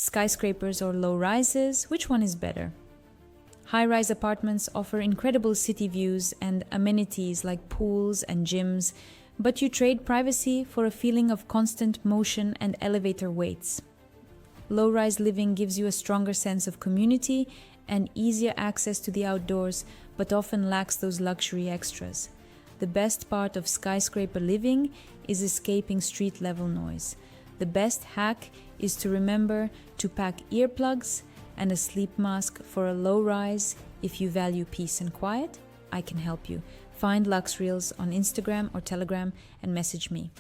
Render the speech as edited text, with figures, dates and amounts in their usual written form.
Skyscrapers or low rises, which one is better? High-rise apartments offer incredible city views and amenities like pools and gyms, but you trade privacy for a feeling of constant motion and elevator waits. Low-rise living gives you a stronger sense of community and easier access to the outdoors, but often lacks those luxury extras. The best part of skyscraper living is escaping street-level noise. The best hack is to remember to pack earplugs and a sleep mask for a low-rise. If you value peace and quiet, I can help you. Find LuxReals on Instagram or Telegram and message me.